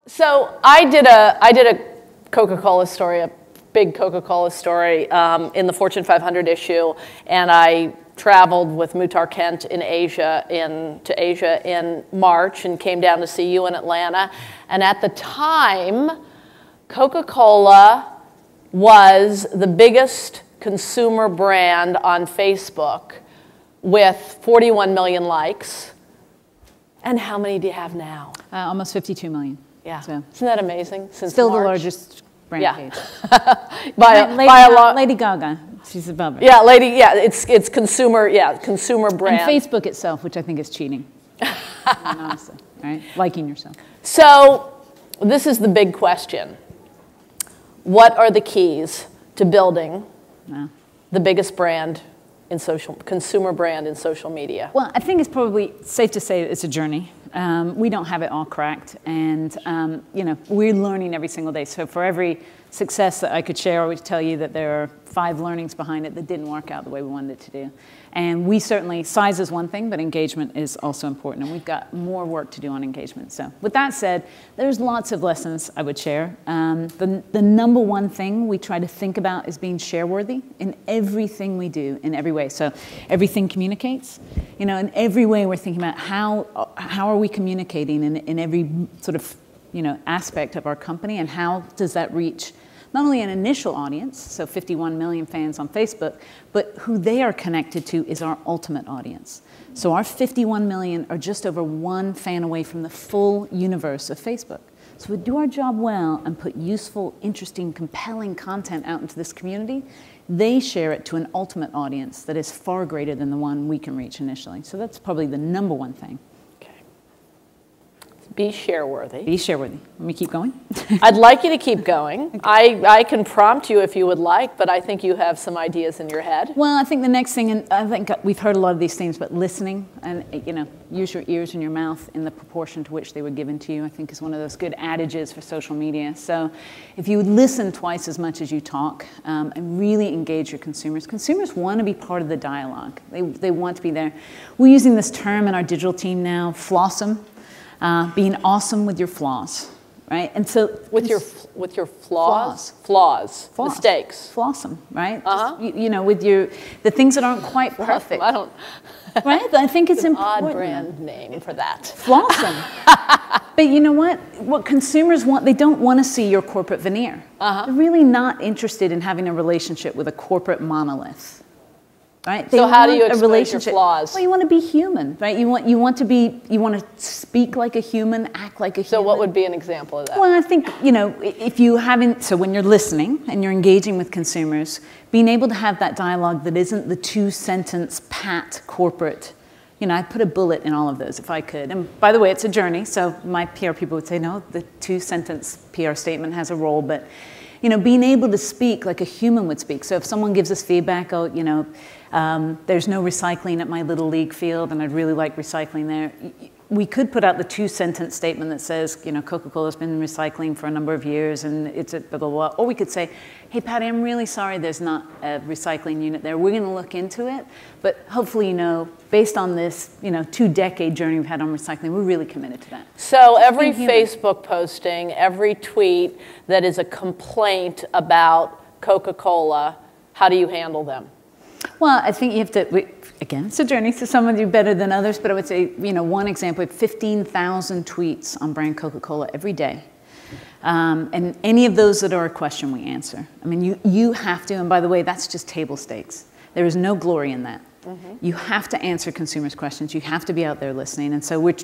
So I did a Coca-Cola story, a big Coca-Cola story in the Fortune 500 issue, and I traveled with Muhtar Kent to Asia in March and came down to see you in Atlanta. And at the time, Coca-Cola was the biggest consumer brand on Facebook with 41 million likes. And how many do you have now? Almost 52 million. Yeah, so. Isn't that amazing? Since Still March. the largest brand page. by a lot. Lady Gaga, she's above it. Yeah, it's consumer, consumer brand. And Facebook itself, which I think is cheating. Honestly, right? Liking yourself. So this is the big question. What are the keys to building the biggest brand in consumer brand in social media? Well, I think it's probably safe to say it's a journey. We don't have it all cracked, and we're learning every single day. So for every success that I could share, I would tell you that there are 5 learnings behind it that didn't work out the way we wanted it to do. And we certainly, size is one thing, but engagement is also important, and we've got more work to do on engagement. So with that said, there's lots of lessons I would share. The number one thing we try to think about is being share-worthy in everything we do, in every way. So everything communicates. In every way we're thinking about how are we communicating in every sort of aspect of our company, and how does that reach not only an initial audience, so 51 million fans on Facebook, but who they are connected to is our ultimate audience. So our 51 million are just over 1 fan away from the full universe of Facebook. So we do our job well and put useful, interesting, compelling content out into this community. They share it to an ultimate audience that is far greater than the one we can reach initially. So that's probably the number one thing. Be share-worthy. Be share-worthy. Let me keep going. I'd like you to keep going. Okay. I can prompt you if you would like, but I think you have some ideas in your head. Well, I think the next thing, and I think we've heard a lot of these things, but listening and use your ears and your mouth in the proportion to which they were given to you, I think is one of those good adages for social media. So if you would listen twice as much as you talk and really engage your consumers. Consumers want to be part of the dialogue. They want to be there. We're using this term in our digital team now, flossum. Being awesome with your flaws, right? And so with your flaws, mistakes, flossum, right? Just, with the things that aren't quite perfect. I don't. Right? I think it's an important. Odd brand name for that. Flossum. But you know what? What consumers want, they don't want to see your corporate veneer. They're really not interested in having a relationship with a corporate monolith. Right? So how do you express your flaws? Well, you want to be human, right? You want to speak like a human, act like a human. So what would be an example of that? Well, I think, if you haven't, so when you're listening and you're engaging with consumers, being able to have that dialogue that isn't the 2-sentence pat corporate. I'd put a bullet in all of those if I could. And by the way, it's a journey. So my PR people would say, no, the 2-sentence PR statement has a role, but being able to speak like a human would speak. So if someone gives us feedback, there's no recycling at my little league field, and I'd really like recycling there. We could put out the 2-sentence statement that says, Coca-Cola's been recycling for a number of years, and it's a blah, blah, blah. Or we could say, hey, Pattie, I'm really sorry there's not a recycling unit there. We're going to look into it, but hopefully, based on this, 2-decade journey we've had on recycling, we're really committed to that. So every Facebook posting, every tweet that is a complaint about Coca-Cola, how do you handle them? Well, I think you have to, again, it's a journey, so some of you better than others, but I would say, one example, 15,000 tweets on brand Coca-Cola every day. And any of those that are a question, we answer. I mean, you have to, and by the way, that's just table stakes. There is no glory in that. You have to answer consumers' questions. You have to be out there listening. And so we're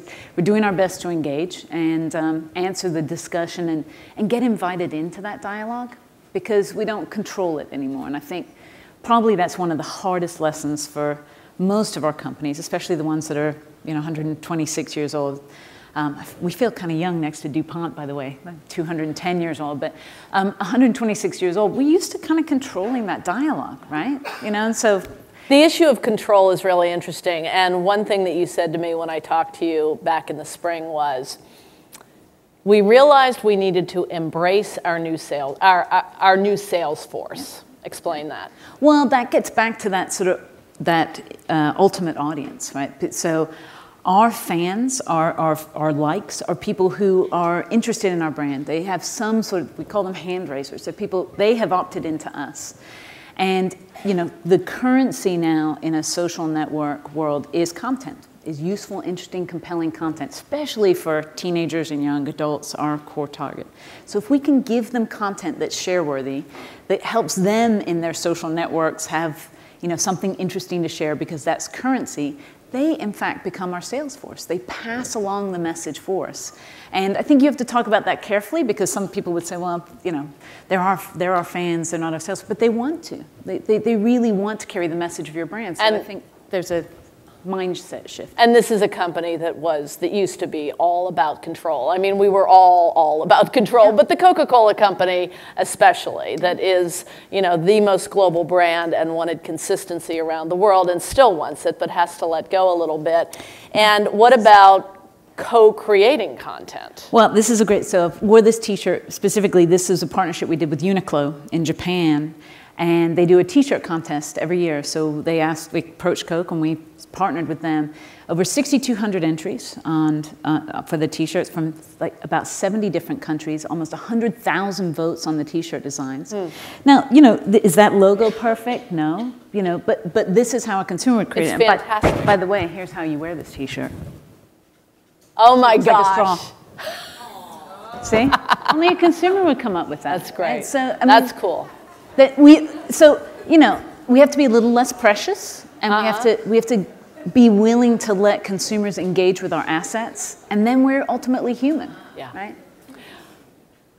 doing our best to engage and answer the discussion and get invited into that dialogue, because we don't control it anymore. And I think probably that's one of the hardest lessons for most of our companies, especially the ones that are 126 years old. We feel kind of young next to DuPont, by the way, 210 years old, but 126 years old. We're used to kind of controlling that dialogue, right? And so the issue of control is really interesting. And one thing that you said to me when I talked to you back in the spring was, we realized we needed to embrace our new sales force. Explain that. Well, that gets back to that sort of ultimate audience, right? So Our fans, our likes, are people who are interested in our brand. They have some sort of, we call them hand raisers. So people, they have opted into us. And, you know, the currency now in a social network world is content, is useful, interesting, compelling content, especially for teenagers and young adults, our core target. So if we can give them content that's share-worthy, that helps them in their social networks have, you know, something interesting to share because that's currency, they, in fact, become our sales force. They pass along the message for us. And I think you have to talk about that carefully because some people would say, well, you know, they're our fans, they're not our sales, but they want to. They really want to carry the message of your brand. So I think there's a mindset shift. And this is a company that used to be all about control. I mean, we were all about control, but the Coca-Cola company especially, that is, you know, the most global brand and wanted consistency around the world and still wants it, but has to let go a little bit. And what about co-creating content? Well, this is a great, so for this t-shirt specifically, this is a partnership we did with Uniqlo in Japan. And they do a t-shirt contest every year. So we approached Coke and we partnered with them. Over 6,200 entries for the t-shirts from like about 70 different countries, almost 100,000 votes on the t-shirt designs. Now, you know, is that logo perfect? No, you know, but this is how a consumer would create it. It's fantastic. By the way, here's how you wear this t-shirt. Oh my gosh. Like a straw. See? Only a consumer would come up with that. That's great. Right? So, I mean, that's cool. So, you know, we have to be a little less precious, and we have to be willing to let consumers engage with our assets, and then we're ultimately human, right?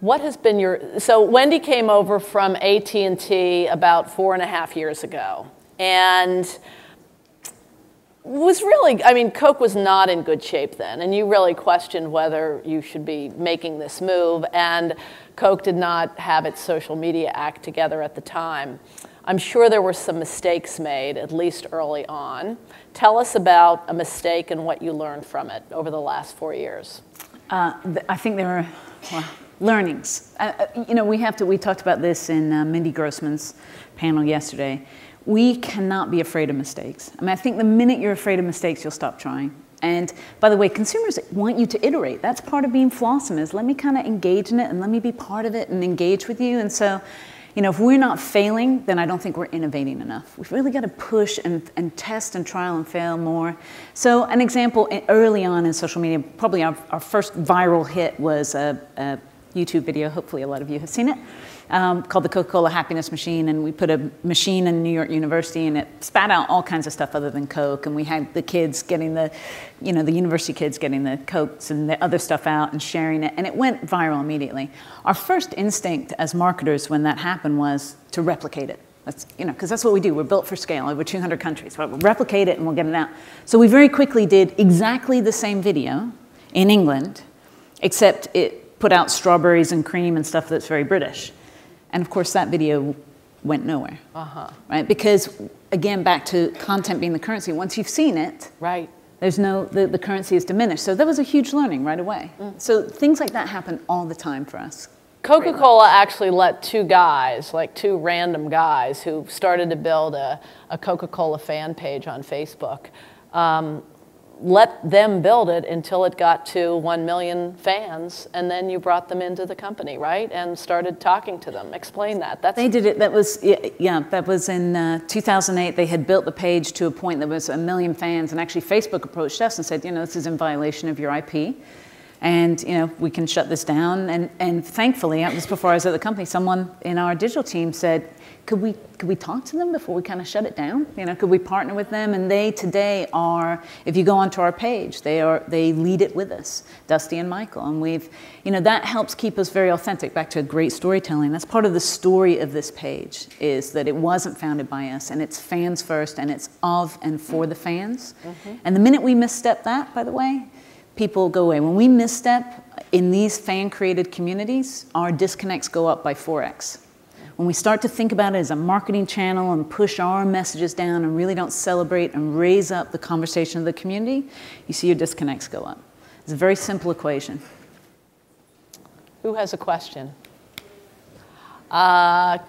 What has been so Wendy came over from AT&T about 4.5 years ago, and was really, I mean, Coke was not in good shape then, and you really questioned whether you should be making this move, and Coke did not have its social media act together at the time. I'm sure there were some mistakes made, at least early on. Tell us about a mistake and what you learned from it over the last 4 years. I think there are learnings. You know, we talked about this in Mindy Grossman's panel yesterday. We cannot be afraid of mistakes. I mean, I think the minute you're afraid of mistakes, you'll stop trying. And by the way, consumers want you to iterate. That's part of being Flossin, is let me kind of engage in it and let me be part of it and engage with you. And so, you know, if we're not failing, then I don't think we're innovating enough. We've really got to push and test and trial and fail more. So an example, early on in social media, probably our first viral hit was a YouTube video, hopefully a lot of you have seen it, called the Coca-Cola Happiness Machine, and we put a machine in New York University, and it spat out all kinds of stuff other than Coke, and we had the kids getting the university kids getting the Cokes and the other stuff out and sharing it, and it went viral immediately. Our first instinct as marketers when that happened was to replicate it. That's, you know, because that's what we do. We're built for scale, over 200 countries. We'll replicate it and we'll get it out. So we very quickly did exactly the same video in England, except it put out strawberries and cream and stuff that's very British. And of course, that video went nowhere, right? Because again, back to content being the currency. Once you've seen it, right, there's the currency is diminished. So that was a huge learning right away. So things like that happen all the time for us. Coca-Cola actually let two guys, like two random guys who started to build a Coca-Cola fan page on Facebook, let them build it until it got to 1 million fans, and then you brought them into the company, right? And started talking to them. Explain that. They did it. That was, that was in 2008. They had built the page to a point that was 1 million fans, and actually Facebook approached us and said, you know, this is in violation of your IP. And, you know, we can shut this down. And thankfully, it was before I was at the company, someone in our digital team said, could we talk to them before we kind of shut it down? You know, could we partner with them? And they today are, if you go onto our page, they lead it with us, Dusty and Michael. And we've, you know, that helps keep us very authentic. Back to great storytelling. That's part of the story of this page, is that it wasn't founded by us, and it's fans first, and it's of and for the fans. And the minute we misstep that, by the way, people go away. When we misstep in these fan-created communities, our disconnects go up by 4x. When we start to think about it as a marketing channel and push our messages down and really don't celebrate and raise up the conversation of the community, you see your disconnects go up. It's a very simple equation. Who has a question? Is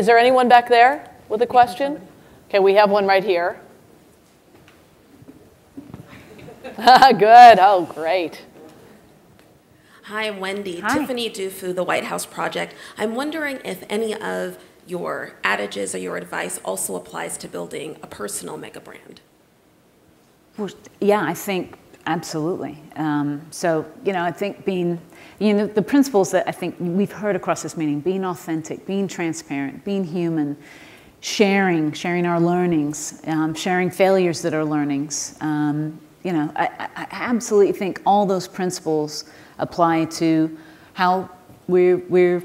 there anyone back there with a question? Okay, we have one right here. Good. Oh, great. Hi, I'm Wendy. Hi. Tiffany Dufu, the White House Project. I'm wondering if any of your adages or your advice also applies to building a personal mega brand. Well, yeah, I think absolutely. So, I think being, the principles that I think we've heard across this meeting, being authentic, being transparent, being human, sharing our learnings, sharing failures that are learnings. I absolutely think all those principles apply to how we're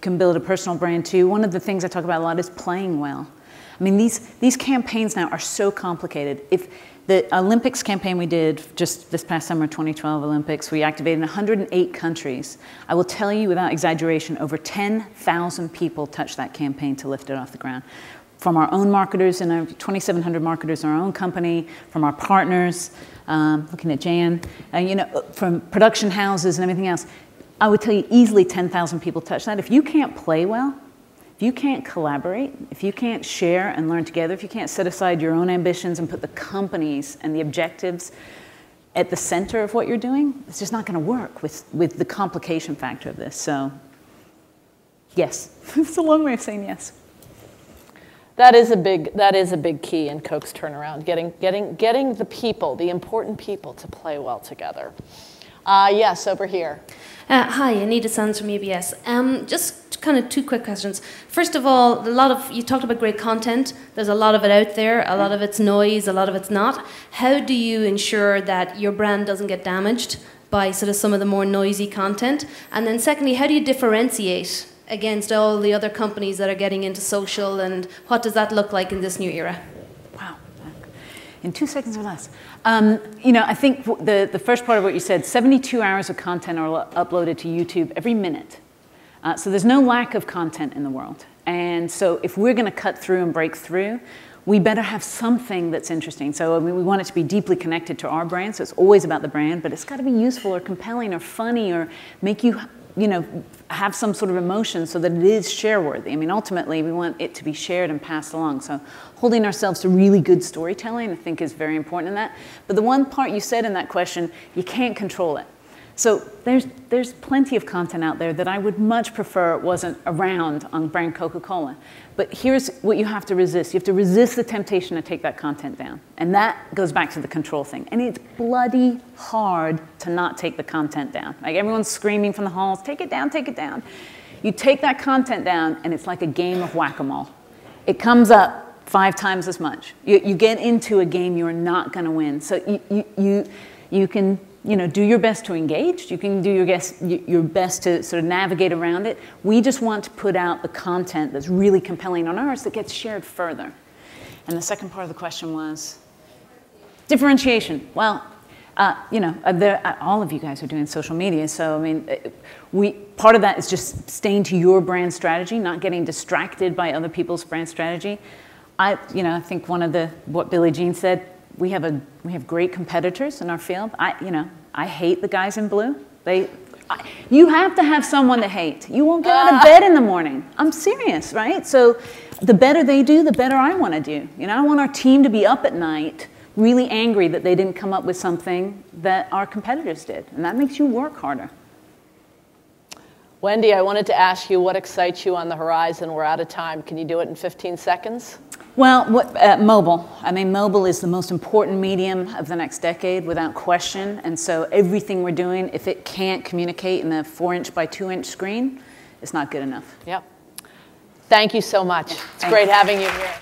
can build a personal brand too. One of the things I talk about a lot is playing well. I mean, these campaigns now are so complicated. If the Olympics campaign we did just this past summer, 2012 Olympics, we activated in 108 countries. I will tell you without exaggeration, over 10,000 people touched that campaign to lift it off the ground. From our own marketers and our 2,700 marketers in our own company, from our partners, looking at Jan, from production houses and everything else. I would tell you easily 10,000 people touched that. If you can't play well, if you can't collaborate, if you can't share and learn together, if you can't set aside your own ambitions and put the companies and the objectives at the center of what you're doing, it's just not going to work with the complication factor of this. So, yes. It's a long way of saying yes. That is a big key in Coke's turnaround, getting the people, the important people, to play well together. Yes, over here. Hi, Anita Sands from ABS. Just kind of two quick questions. First of all, you talked about great content. There's a lot of it out there. A lot of it's noise, a lot of it's not. How do you ensure that your brand doesn't get damaged by sort of some of the more noisy content? And then secondly, how do you differentiate against all the other companies that are getting into social, and what does that look like in this new era? Wow. In 2 seconds or less. I think the first part of what you said, 72 hours of content are uploaded to YouTube every minute. So there's no lack of content in the world. And so if we're going to cut through and break through, we better have something that's interesting. So we want it to be deeply connected to our brand. So it's always about the brand, but it's got to be useful or compelling or funny or make you have some sort of emotion so that it is share-worthy. I mean, ultimately, we want it to be shared and passed along. So holding ourselves to really good storytelling, I think, is very important in that. But the one part you said in that question, you can't control it. So there's plenty of content out there that I would much prefer wasn't around on brand Coca-Cola. But here's what you have to resist. You have to resist the temptation to take that content down. And that goes back to the control thing. And it's bloody hard to not take the content down. Like everyone's screaming from the halls, take it down, take it down. You take that content down and it's like a game of whack-a-mole. It comes up 5 times as much. You get into a game you're not going to win. So you can do your best to engage. You can do your best to sort of navigate around it. We just want to put out the content that's really compelling on ours that gets shared further. And the second part of the question was differentiation. Well, all of you guys are doing social media, so I mean, part of that is just staying to your brand strategy, not getting distracted by other people's brand strategy. I think what Billie Jean said. We have great competitors in our field. I hate the guys in blue. You have to have someone to hate. You won't get out of bed in the morning. I'm serious, right? So the better they do, the better I want to do. I want our team to be up at night really angry that they didn't come up with something that our competitors did. And that makes you work harder. Wendy, I wanted to ask you what excites you on the horizon. We're out of time. Can you do it in 15 seconds? Well, mobile. I mean, mobile is the most important medium of the next decade, without question. And so everything we're doing, if it can't communicate in a 4-inch by 2-inch screen, it's not good enough. Yep. Thank you so much. It's great having you here.